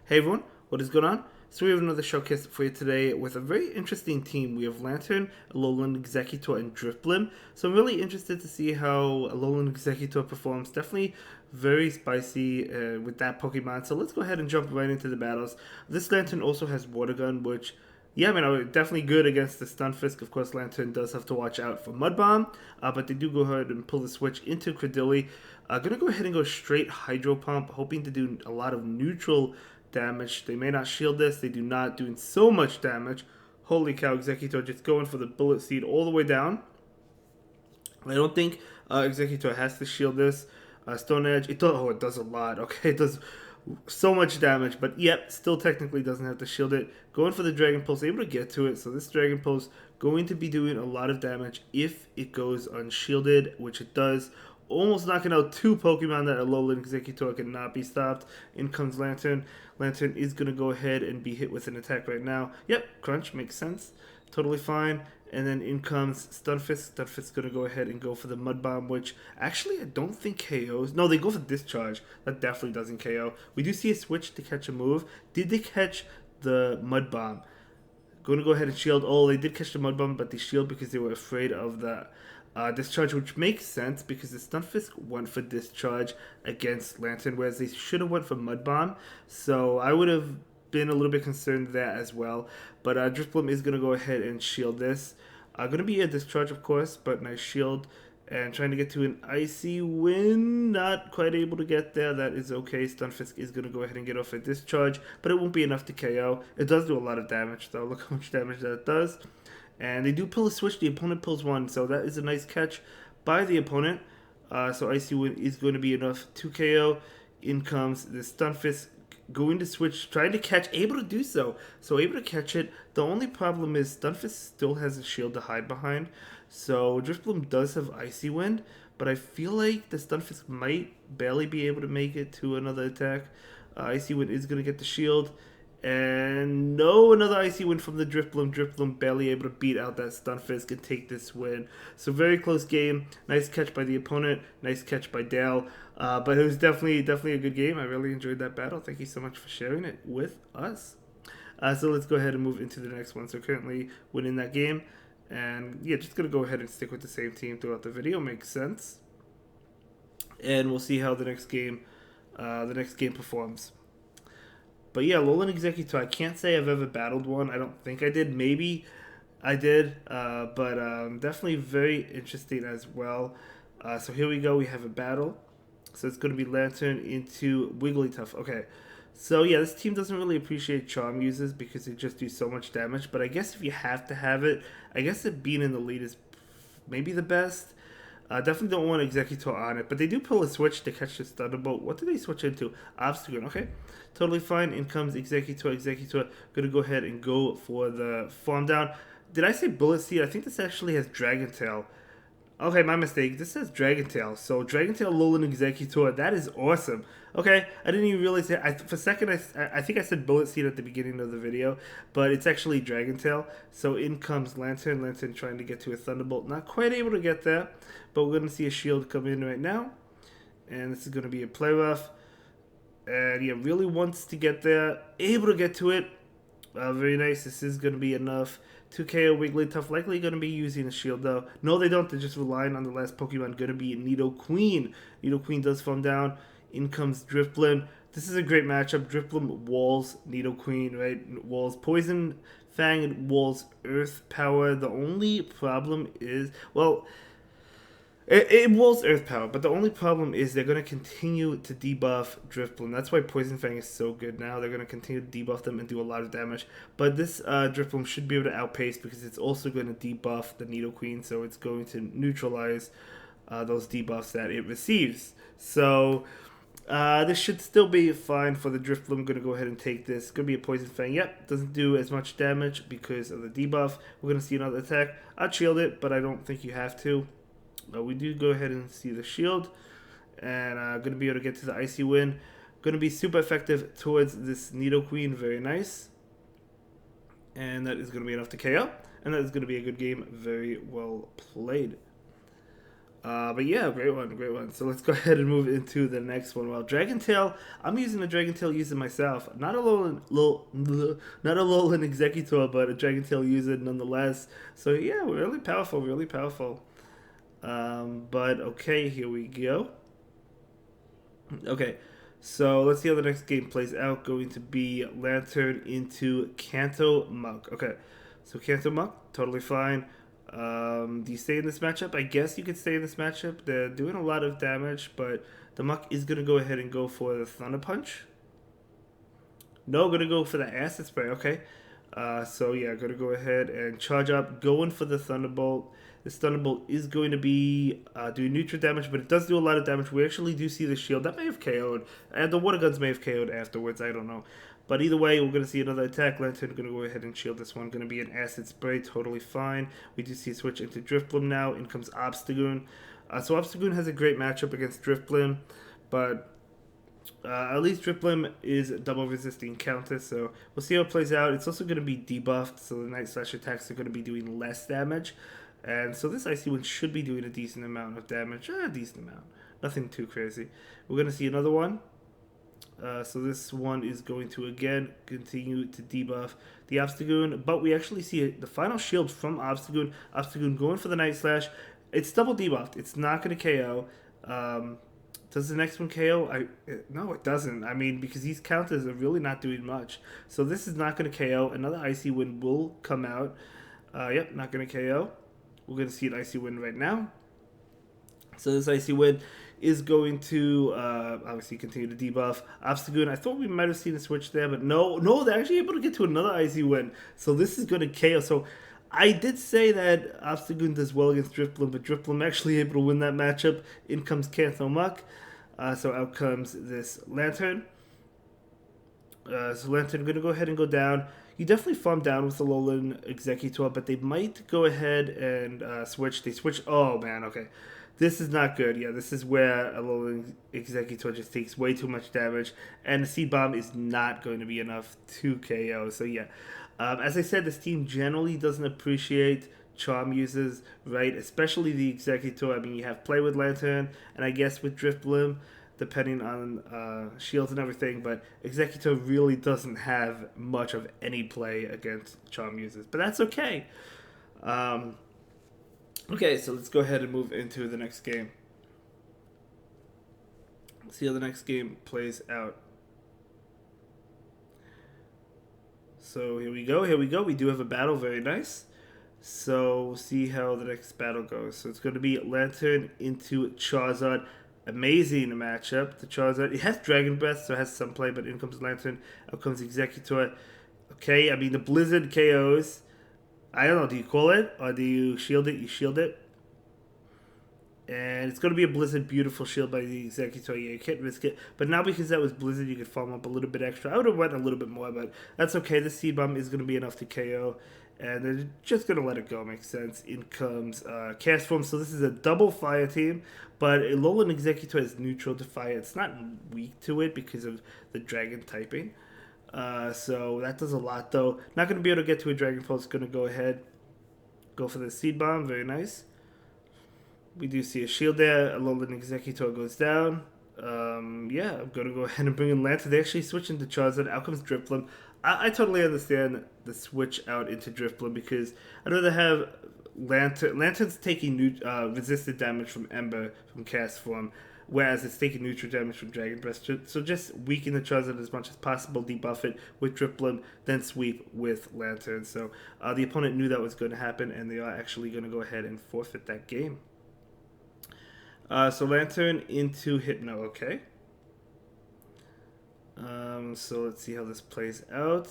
Hey everyone, what is going on? So we have another showcase for you today with a very interesting team. We have Lantern, Alolan, Exeggutor, and Drifblim. So I'm really interested to see how Alolan Exeggutor performs. Definitely very spicy with that Pokemon. So let's go ahead and jump right into the battles. This Lantern also has Water Gun, which yeah, definitely good against the Stunfisk. Of course, Lantern does have to watch out for Mud Bomb, but they do go ahead and pull the switch into Credilli. Gonna go ahead and go straight Hydro Pump, hoping to do a lot of neutral damage. They may not shield this. They do not, doing so much damage. Holy cow, Exeggutor just going for the Bullet Seed all the way down. I don't think Exeggutor has to shield this. Stone Edge, it does a lot. Okay, it does so much damage, but yep, still technically doesn't have to shield it. Going for the Dragon Pulse, able to get to it, so this Dragon Pulse going to be doing a lot of damage if it goes unshielded, which it does. Almost knocking out two Pokemon that Alolan Exeggutor cannot be stopped. In comes Lantern. Lantern is going to go ahead and be hit with an attack right now. Yep, Crunch, makes sense. Totally fine. And then in comes Stunfisk. Stunfisk's going to go ahead and go for the Mud Bomb, which actually I don't think KOs. No, they go for Discharge. That definitely doesn't KO. We do see a switch to catch a move. Did they catch the Mud Bomb? Going to go ahead and shield. Oh, they did catch the Mud Bomb, but they shield because they were afraid of the Discharge, which makes sense because the Stunfisk went for Discharge against Lantern, whereas they should have went for Mud Bomb. So I would have been a little bit concerned there as well. But Drifblim is going to go ahead and shield this. Going to be a Discharge, of course, but nice shield. And trying to get to an Icy Wind. Not quite able to get there. That is okay. Stunfisk is going to go ahead and get off a Discharge, but it won't be enough to KO. It does do a lot of damage, though. Look how much damage that it does. And they do pull a switch. The opponent pulls one, so that is a nice catch by the opponent. So Icy Wind is going to be enough to KO. In comes the Stunfisk, going to switch, trying to catch, able to do so. So able to catch it. The only problem is Stunfisk still has a shield to hide behind. So Drifblim does have Icy Wind, but I feel like the Stunfisk might barely be able to make it to another attack. Icy Wind is going to get the shield. And no, another Icy Wind from the Drifblim. Drifblim barely able to beat out that Stunfisk and take this win. So very close game. Nice catch by the opponent. Nice catch by Dale. But it was definitely a good game. I really enjoyed that battle. Thank you so much for sharing it with us. So let's go ahead and move into the next one. So currently winning that game. And yeah, just going to go ahead and stick with the same team throughout the video. Makes sense. And we'll see how the next game performs. But yeah, Alolan Exeggutor, I can't say I've ever battled one. I don't think I did. Maybe I did. But definitely very interesting as well. So here we go. We have a battle. So it's going to be Lantern into Wigglytuff. Okay. So yeah, this team doesn't really appreciate Charm uses because they just do so much damage. But I guess if you have to have it, I guess it being in the lead is maybe the best. Definitely don't want Exeggutor on it, but they do pull a switch to catch this Thunderbolt. What do they switch into? Obstacle. Okay, totally fine. In comes Exeggutor. Exeggutor gonna go ahead and go for the Farm Down. Did I say Bullet Seed? I think this actually has Dragon Tail. Okay, my mistake. This says Dragon Tail. So Dragon Tail Alolan Exeggutor. That is awesome. Okay, I didn't even realize that. For a second, I think I said Bullet Seed at the beginning of the video, but it's actually Dragon Tail. So in comes Lantern. Lantern trying to get to a Thunderbolt. Not quite able to get there, but we're going to see a shield come in right now. And this is going to be a play rough. And yeah, really wants to get there. Able to get to it. Very nice. This is going to be enough. 2KO Wigglytuff. Likely going to be using a shield though. No, they don't. They're just relying on the last Pokemon. Going to be Nidoqueen. Nidoqueen does farm down. In comes Drifblim. This is a great matchup. Drifblim walls Nidoqueen, right? Walls Poison Fang and walls Earth Power. The only problem is, well, it walls Earth Power, but the only problem is they're going to continue to debuff Drifblim. That's why Poison Fang is so good now. They're going to continue to debuff them and do a lot of damage. But this Drifblim should be able to outpace because it's also going to debuff the Nidoqueen, so it's going to neutralize those debuffs that it receives. So this should still be fine for the Drifblim. I'm going to go ahead and take this. Going to be a Poison Fang. Yep, doesn't do as much damage because of the debuff. We're going to see another attack. I'd shield it, but I don't think you have to. We do go ahead and see the shield, and going to be able to get to the Icy Wind. Going to be super effective towards this Nidoqueen. Very nice. And that is going to be enough to KO, and that is going to be a good game. Very well played. But yeah, great one, great one. So let's go ahead and move into the next one. Well, Dragon Tail, I'm using a Dragon Tail user myself. Not a Alolan Executor, but a Dragon Tail user nonetheless. So yeah, we're really powerful, really powerful. But okay, here we go. Okay, so let's see how the next game plays out. Going to be Lantern into Kanto Monk. Okay, so Kanto Monk, totally fine. Do you stay in this matchup? I guess you could stay in this matchup. They're doing a lot of damage, but the Monk is going to go ahead and go for the Thunder Punch. No, going to go for the Acid Spray. Okay, so yeah, going to go ahead and charge up, going for the Thunderbolt. This Thunderbolt is going to be doing neutral damage, but it does do a lot of damage. We actually do see the shield. That may have KO'd. And the Water Guns may have KO'd afterwards. I don't know. But either way, we're going to see another attack. Lantern going to go ahead and shield this one. Going to be an Acid Spray. Totally fine. We do see a switch into Drifblim now. In comes Obstagoon. So Obstagoon has a great matchup against Drifblim. But at least Drifblim is double resisting counter, so we'll see how it plays out. It's also going to be debuffed, so the Night Slash attacks are going to be doing less damage. And so this Icy one should be doing a decent amount of damage. A decent amount. Nothing too crazy. We're going to see another one. So this one is going to, again, continue to debuff the Obstagoon. But we actually see the final shield from Obstagoon. Obstagoon going for the Night Slash. It's double debuffed. It's not going to KO. Does the next one KO? No, it doesn't. I mean, because these counters are really not doing much. So this is not going to KO. Another Icy Wind will come out. Yep, not going to KO. We're going to see an Icy Wind right now. So this Icy Wind is going to obviously continue to debuff Obstagoon. I thought we might have seen a switch there, but no, they're actually able to get to another Icy Wind. So this is going to KO. So I did say that Obstagoon does well against Drifblim, but Drifblim actually able to win that matchup. In comes Kanto Muck. So out comes this Lantern. So Lantern going to go ahead and go down. You definitely farm down with the Alolan Exeggutor, but they might go ahead and switch. They switch. Oh, man, okay. This is not good. Yeah, this is where Alolan Exeggutor just takes way too much damage, and the Seed Bomb is not going to be enough to KO. So, yeah. As I said, this team generally doesn't appreciate charm users, right? Especially the Exeggutor. I mean, you have Play with Lantern, and I guess with Drifblim, depending on shields and everything, but Exeggutor really doesn't have much of any play against charm users. But that's okay. Okay, so let's go ahead and move into the next game. See how the next game plays out. So here we go, We do have a battle, very nice. So we'll see how the next battle goes. So it's going to be Lantern into Charizard. Amazing matchup. The Charizard, it has Dragon Breath, so it has some play, but in comes Lantern, out comes Exeggutor. Okay, I mean, the Blizzard KOs. I don't know, do you call it? Or do you shield it? You shield it. And it's going to be a Blizzard beautiful shield by the Exeggutor. Yeah, you can't risk it. But now because that was Blizzard, you could farm up a little bit extra. I would have went a little bit more, but that's okay. The Seed Bomb is going to be enough to KO. And they're just going to let it go. Makes sense. In comes Cast Form. So this is a double fire team. But Alolan Exeggutor is neutral to fire. It's not weak to it because of the dragon typing. So that does a lot, though. Not going to be able to get to a Dragon Pulse. Going to go ahead. Go for the Seed Bomb. Very nice. We do see a shield there. Alolan Exeggutor goes down. Yeah, I'm going to go ahead and bring in Lantern. They actually switch into Charizard. Out comes Drifblim. I totally understand the switch out into Drifblim because I'd rather have Lantern. Lantern's taking resisted damage from Ember from Cast Form, whereas it's taking neutral damage from Dragon Breath. So just weaken the Charizard as much as possible, debuff it with Drifblim, then sweep with Lantern. So the opponent knew that was going to happen, and they are actually going to go ahead and forfeit that game. So Lantern into Hypno, okay. So let's see how this plays out.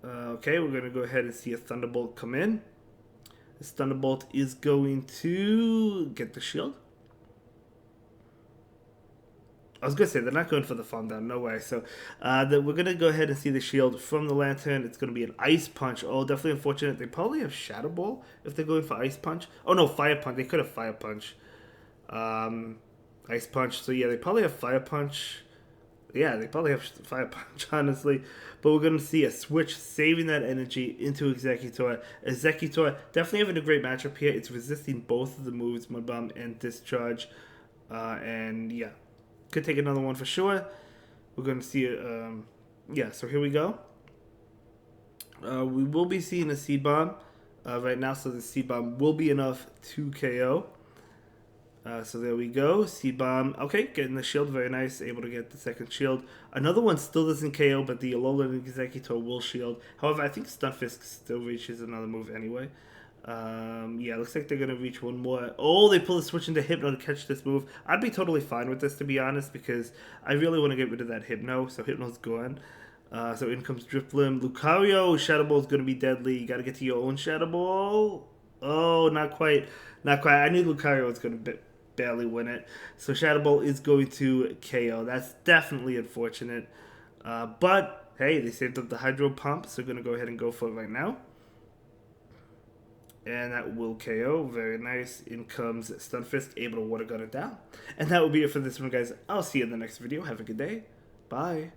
Okay, we're going to go ahead and see a Thunderbolt come in. This Thunderbolt is going to get the shield. I was going to say, they're not going for the farm down, no way. So we're going to go ahead and see the shield from the Lantern. It's going to be an Ice Punch. Oh, definitely unfortunate. They probably have Shadow Ball if they're going for Ice Punch. Oh, no, Fire Punch. They could have Fire Punch. Ice Punch. So, yeah, they probably have Fire Punch. Yeah, they probably have Fire Punch, honestly. But we're going to see a switch saving that energy into Exeggutor. Exeggutor definitely having a great matchup here. It's resisting both of the moves, Mud Bomb and Discharge. And yeah, could take another one for sure. We're going to see it. Yeah, so here we go. We will be seeing a Seed Bomb right now, so the Seed Bomb will be enough to KO. So there we go. Seed Bomb. Okay, getting the shield. Very nice. Able to get the second shield. Another one still doesn't KO, but the Alolan Exeggutor will shield. However, I think Stunfisk still reaches another move anyway. Yeah, looks like they're going to reach one more. Oh, they pull the switch into Hypno to catch this move. I'd be totally fine with this, to be honest, because I really want to get rid of that Hypno, so Hypno's gone. So in comes Drifblim. Lucario, Shadow Ball is going to be deadly. You got to get to your own Shadow Ball. Oh, not quite. Not quite. I knew Lucario was going to barely win it. So Shadow Ball is going to KO. That's definitely unfortunate. But, hey, they saved up the Hydro Pump, so we're going to go ahead and go for it right now. And that will KO. Very nice. In comes Stunfisk, able to Water Gun it down. And that will be it for this one, guys. I'll see you in the next video. Have a good day. Bye.